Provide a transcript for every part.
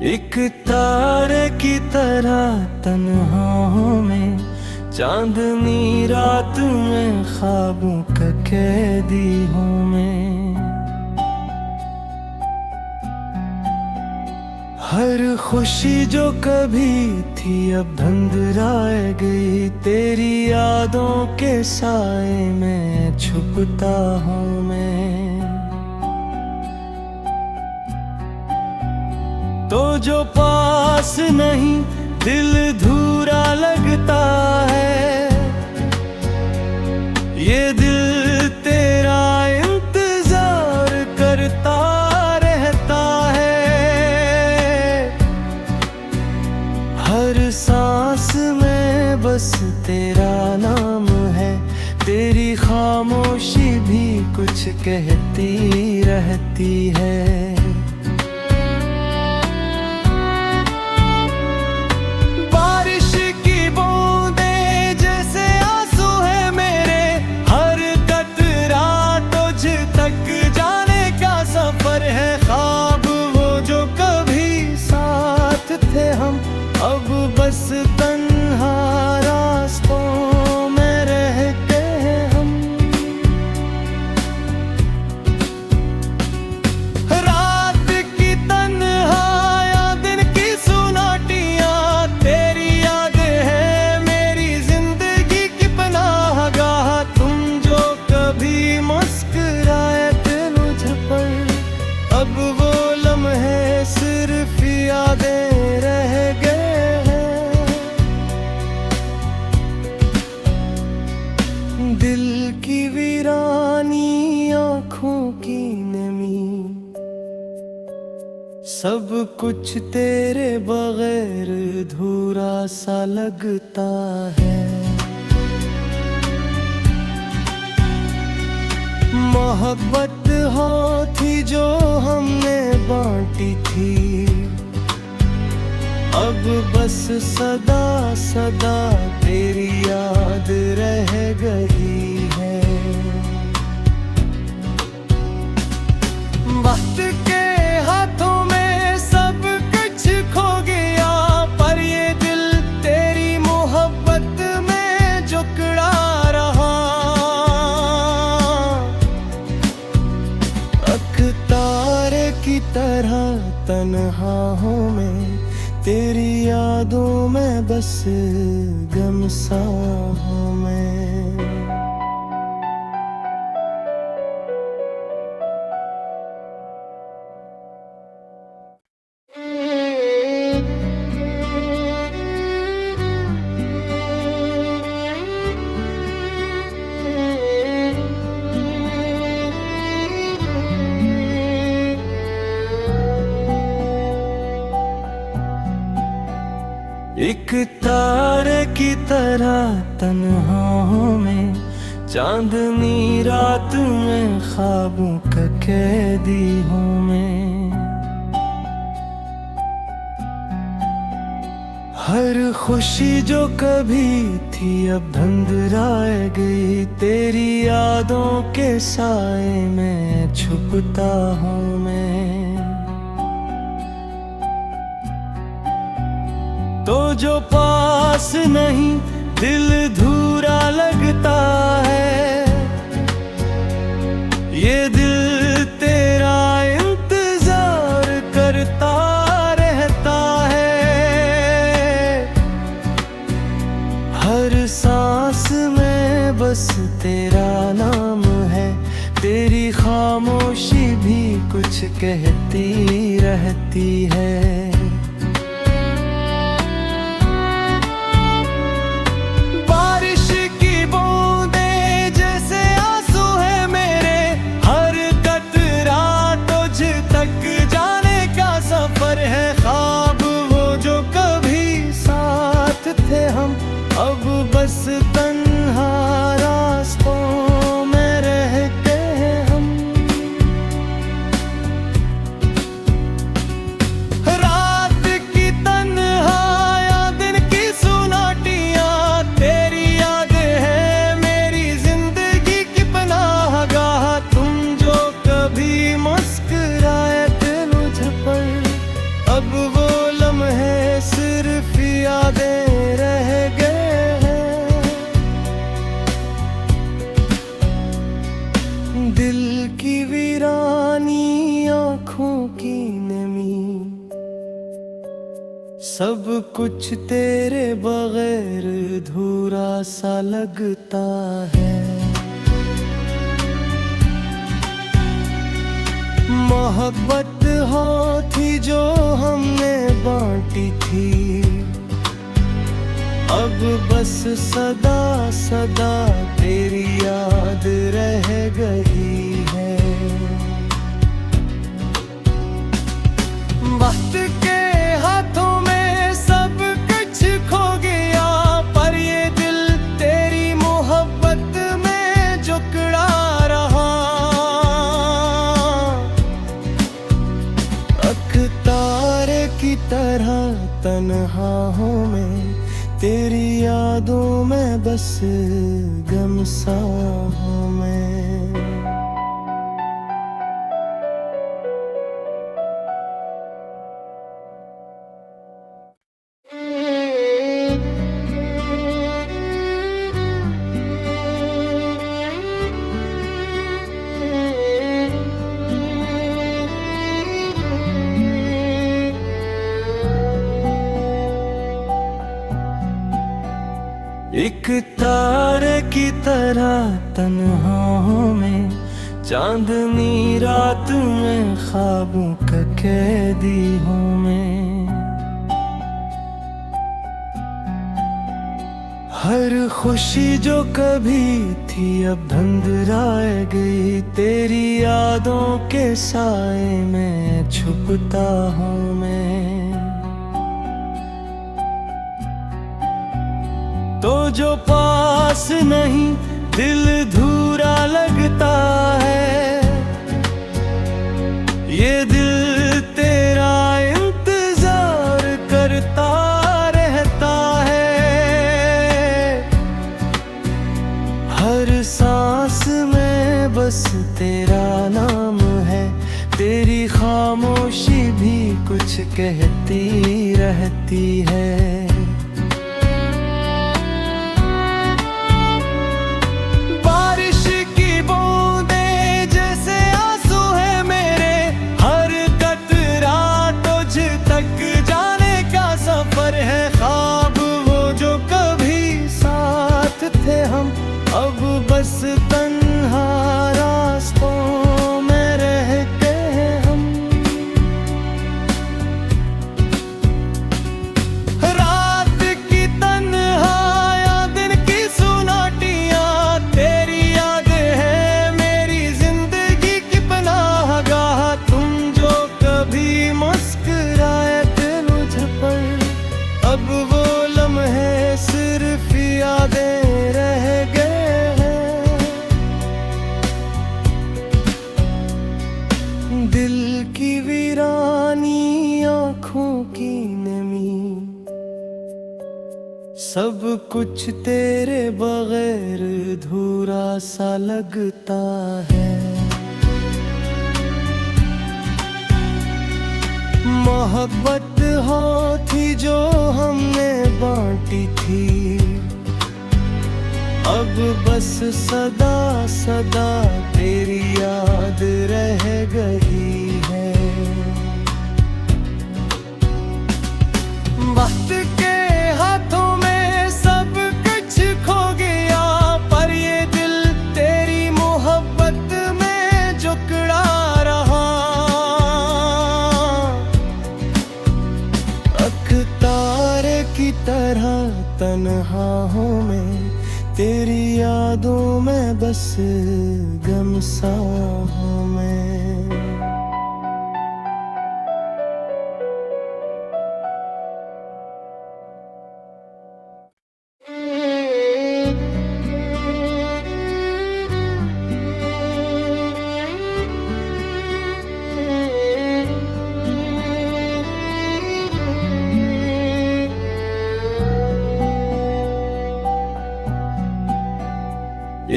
एक तारे की तरह तन्हाओं में, चांदनी रात में, ख्वाबों का कैदी हूँ मैं। हर खुशी जो कभी थी अब धुंधराए गई, तेरी यादों के साए में छुपता हूँ मैं। तो जो पास नहीं दिल धूरा लगता है, ये दिल तेरा इंतजार करता रहता है। हर सांस में बस तेरा नाम है, तेरी खामोशी भी कुछ कहती रहती है। अब बस तन्हा रास्तों में रहते हैं हम। रात की तन्हाइयाँ, दिन की सुनाटियाँ, तेरी याद है मेरी जिंदगी की पनाहगाह। तुम जो कभी मुस्कुराए थे मुझ पर, अब वो लम्हे सिर्फ यादें रह गए। दिल की वीरानी, आँखों की नमी, सब कुछ तेरे बगैर अधूरा सा लगता है। मोहब्बत हो थी जो हमने बांटी थी, अब बस सदा सदा तेरी याद रह गई है। वक्त के हाथों में सब कुछ खो गया, पर ये दिल तेरी मोहब्बत में जकड़ा रहा। तारे की तरह तन्हा हूँ मैं, तेरी यादों में बस गमसा हूँ मैं। एक तारे की तरह तन्हाओं में, चांदनी रात में, ख्वाबों का कैदी हूँ मैं। हर खुशी जो कभी थी अब धुंधराए गई, तेरी यादों के साए में छुपता हूँ मैं। तो जो पास नहीं दिल धूरा लगता है, ये दिल तेरा इंतजार करता रहता है। हर सांस में बस तेरा नाम है, तेरी खामोशी भी कुछ कहती रहती है। अब बस तन्हा रास्तों में रहते हैं हम। की नमी, सब कुछ तेरे बगैर अधूरा सा लगता है। मोहब्बत हो थी जो हमने बांटी थी, अब बस सदा सदा तेरी याद रह गई है। वक्त के हाथों में सब कुछ खो गया, पर ये दिल तेरी मोहब्बत में जकड़ा रहा। अख्तार की तरह तन्हा हूँ मैं, तेरी यादों में बस गमसा हूँ मैं। एक तारे की तरह तन्हा हूँ मैं, चांदनी रात में ख्वाबों का कैदी हूँ मैं। हर खुशी जो कभी थी अब धुंधलाए गई, तेरी यादों के साए में छुपता हूँ मैं। तो जो पास नहीं दिल धूरा लगता है, ये दिल तेरा इंतजार करता रहता है। हर सांस में बस तेरा नाम है, तेरी खामोशी भी कुछ कहती रहती है। अब बस तन्हा रास्तों में रहते हैं हम। रात की तन्हाइयाँ, दिन की सुनाटियाँ, तेरी याद है मेरी जिंदगी की पनाहगाह। तुम जो कभी मुस्कुराए थे मुझ पर, अब वो लम्हे सिर्फ यादें रह गए। दिल की वीरानी, आँखों की नमी, सब कुछ तेरे बगैर अधूरा सा लगता है। मोहब्बत हो थी जो हमने बांटी थी, अब बस सदा सदा तेरी याद रह गई है। वक्त के हाथों में सब कुछ खो गया, पर ये दिल तेरी मोहब्बत में जकड़ा रहा। अख्तार की तरह तन्हा हूँ मैं, तेरी यादों में बस गमसा हूँ मैं।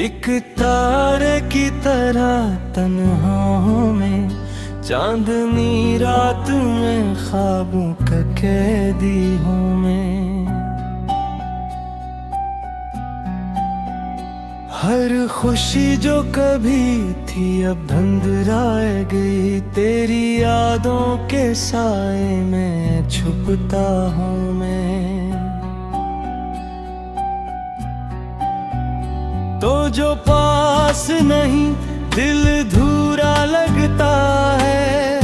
एक तारे की तरह तन्हा हूँ मैं, चांदनी रात में ख्वाबों का कैदी हूँ मैं। हर खुशी जो कभी थी अब धंधराए गई, तेरी यादों के साए में छुपता हूँ मैं। तो जो पास नहीं दिल धूरा लगता है,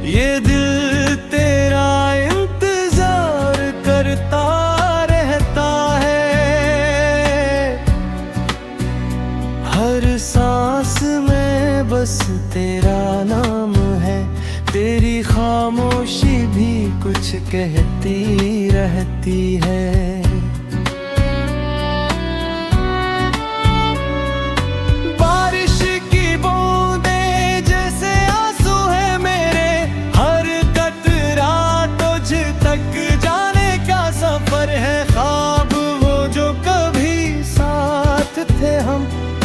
ये दिल तेरा इंतजार करता रहता है। हर सांस में बस तेरा नाम है, तेरी खामोशी भी कुछ कहती रहती है।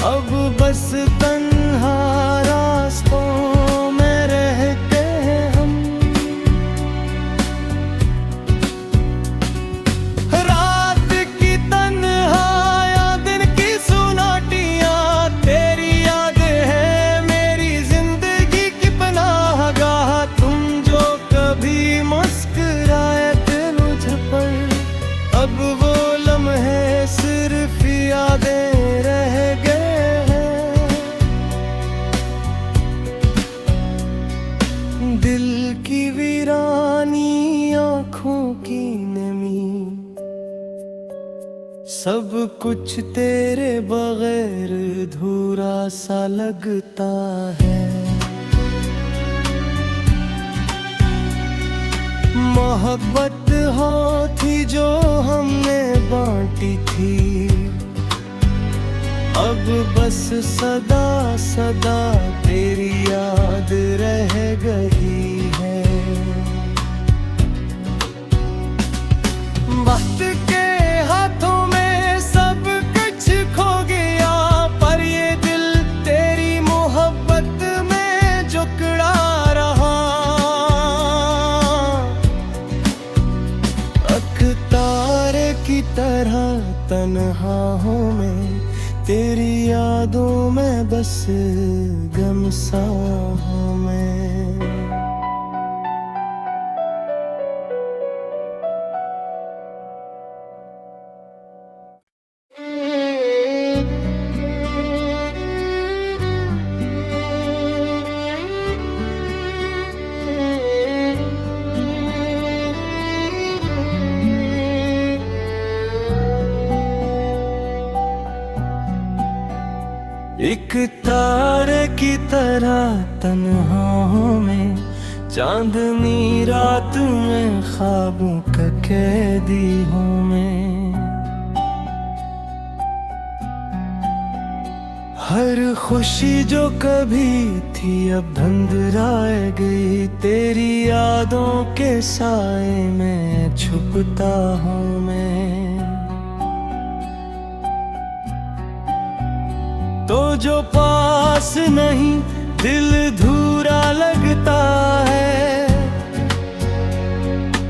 अब बस तन्हा रास्तों में रहते हैं हम। रात की तन्हाइयाँ, दिन की सुनाटियाँ, तेरी याद है मेरी जिंदगी की पनाहगाह। तुम जो कभी मुस्कुराए थे मुझ पर, अब वो लम्हे सिर्फ यादें रह गए। दिल की वीरानी, आँखों की नमी, सब कुछ तेरे बगैर अधूरा सा लगता है। मोहब्बत हो थी जो हमने बांटी थी, अब बस सदा सदा तेरी याद रह गई है। वक्त के हाथों में सब कुछ खो गया, पर ये दिल तेरी मोहब्बत में जकड़ा रहा। अख्तार की तरह तन्हा हूँ मैं, तेरी यादों में बस गमसा हूँ मैं। एक तारे की तरह तन्हा हूँ मैं, चांदनी रात में ख्वाबों का कैदी हूँ मैं। हर खुशी जो कभी थी अब धंधराए गई, तेरी यादों के साए में छुपता हूँ मैं। तो जो पास नहीं दिल धूरा लगता है,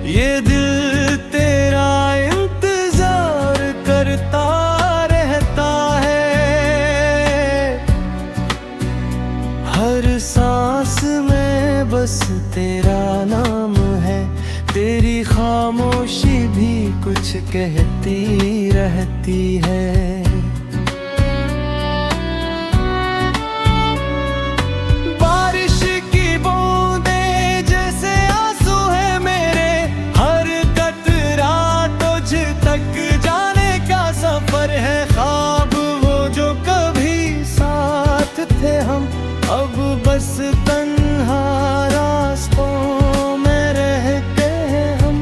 ये दिल तेरा इंतजार करता रहता है। हर सांस में बस तेरा नाम है, तेरी खामोशी भी कुछ कहती रहती है। अब बस तन्हा रास्तों में रहते हैं हम।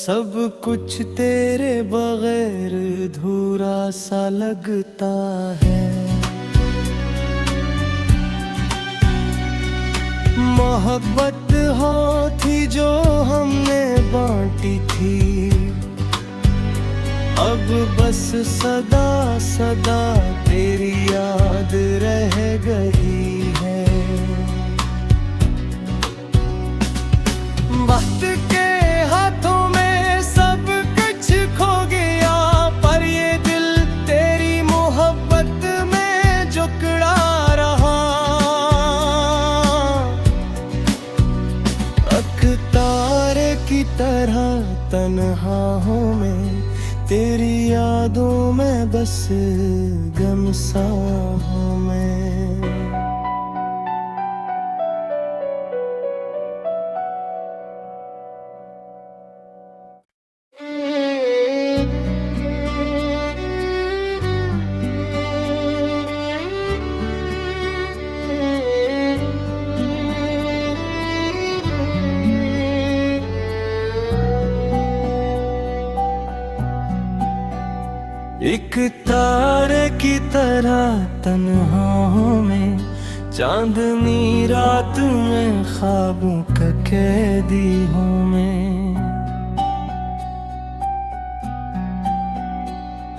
सब कुछ तेरे बगैर धूरा सा लगता है। मोहब्बत हो थी जो हमने बांटी थी, अब बस सदा सदा तेरी याद रह गई है। वक्त के हाथों में सब कुछ खो गया, पर ये दिल तेरी मोहब्बत में जुकड़ा रहा। अख्तार की तरह तन्हा हूँ मैं, तेरी यादों में बस गमसा हूँ मैं। एक तारे की तरह तन्हा हूँ मैं, चांदनी रात में ख्वाबों का कैदी हूँ मैं।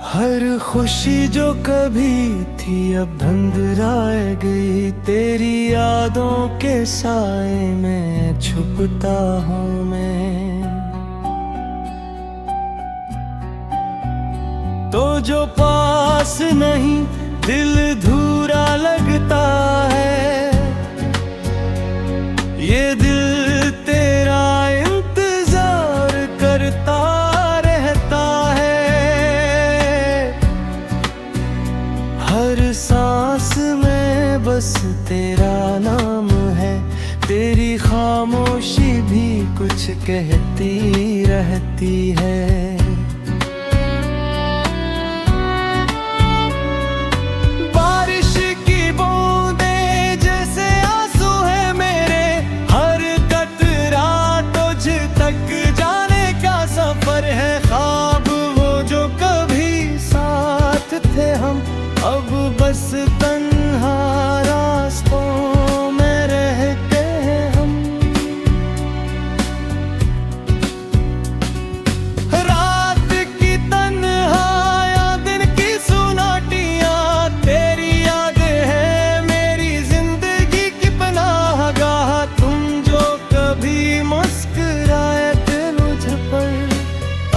हर खुशी जो कभी थी अब धुंधलाए गई, तेरी यादों के साए में छुपता हूँ मैं। तो जो पास नहीं दिल धूरा लगता है, ये दिल तेरा इंतजार करता रहता है। हर सांस में बस तेरा नाम है, तेरी खामोशी भी कुछ कहती रहती है। अब बस तन्हा रास्तों में रहते हैं हम। रात की तन्हाइयाँ, दिन की सुनाटियाँ, तेरी याद है मेरी जिंदगी की पनाहगाह। तुम जो कभी मुस्कुराए थे मुझ पर,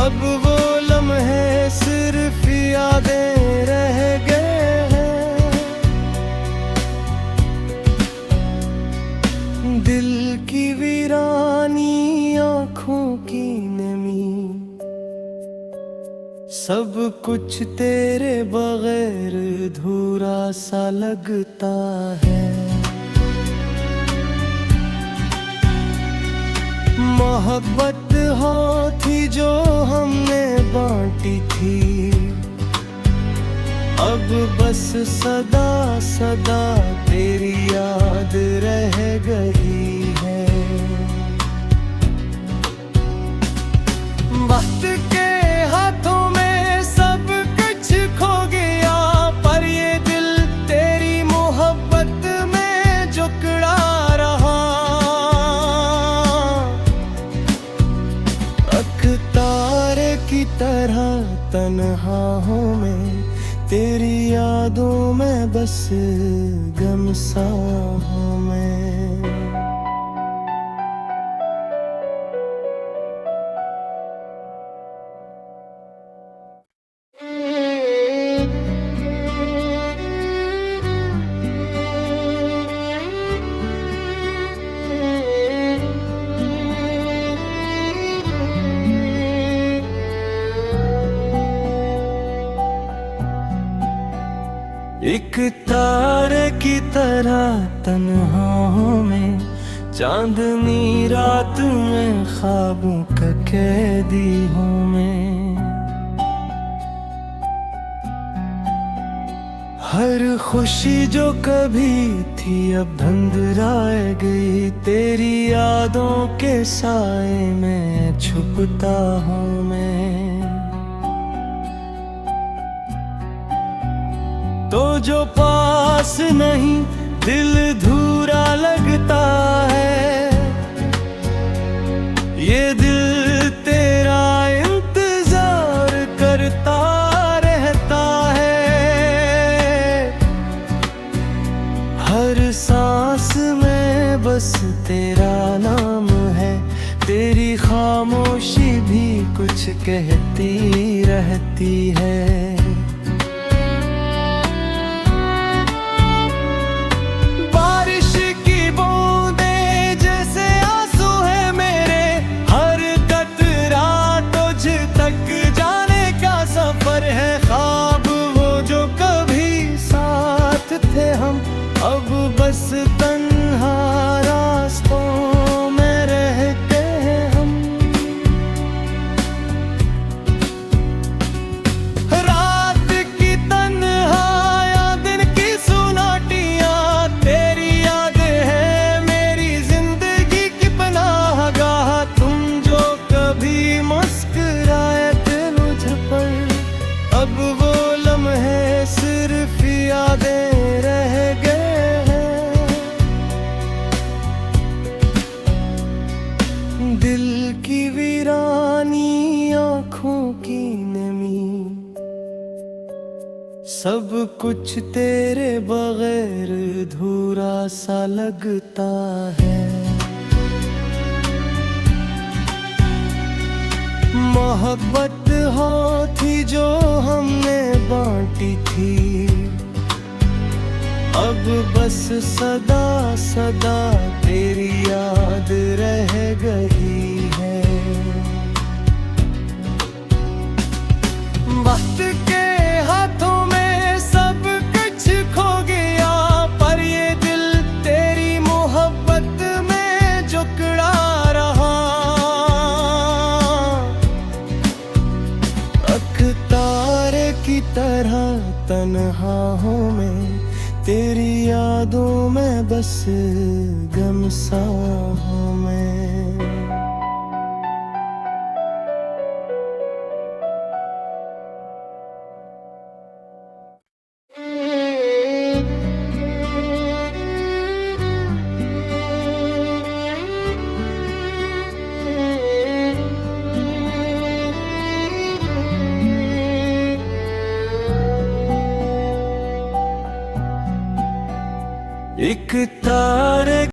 अब वो लम्हे सिर्फ यादें रह गए। दिल की वीरानी, आँखों की नमी, सब कुछ तेरे बगैर धूरा सा लगता है। मोहब्बत हो थी जो हमने बांटी थी, अब बस सदा सदा तेरी याद रह गई है। वक्त के हाथों में सब कुछ खो गया, पर ये दिल तेरी मोहब्बत में जुकड़ा रहा। अख्तार की तरह तन्हा हूँ मैं, तेरी यादों में बस गमसा हूँ मैं। एक तारे की तरह तन्हा हूँ मैं, चांदनी रात में ख्वाबों का कैदी हूँ मैं। हर खुशी जो कभी थी अब धंधराए गई, तेरी यादों के साए में छुपता हूँ मैं। तो जो पास नहीं दिल धूरा लगता है, ये दिल तेरा इंतजार करता रहता है। हर सांस में बस तेरा नाम है, तेरी खामोशी भी कुछ कहती रहती है। अब बस तन्हा रास्तों में रहते हैं हम। रात की तन्हाइयाँ, दिन की सुनाटियाँ, तेरी याद है मेरी जिंदगी की पनाहगाह। तुम जो कभी मुस्कुराए थे मुझ पर, अब वो लम्हे सिर्फ यादें रह गए। दिल की वीरानी, आँखों की नमी, सब कुछ तेरे बगैर धूरा सा लगता है। मोहब्बत हो थी जो हमने बांटी थी, अब बस सदा सदा तेरी याद रह गई है। वक्त के हाथों में सब कुछ खो गया, पर ये दिल तेरी मोहब्बत में जकड़ा रहा। अख्तार की तरह तन्हा हूँ मैं, तेरी यादों में बस गमसा हूँ मैं। एक तारे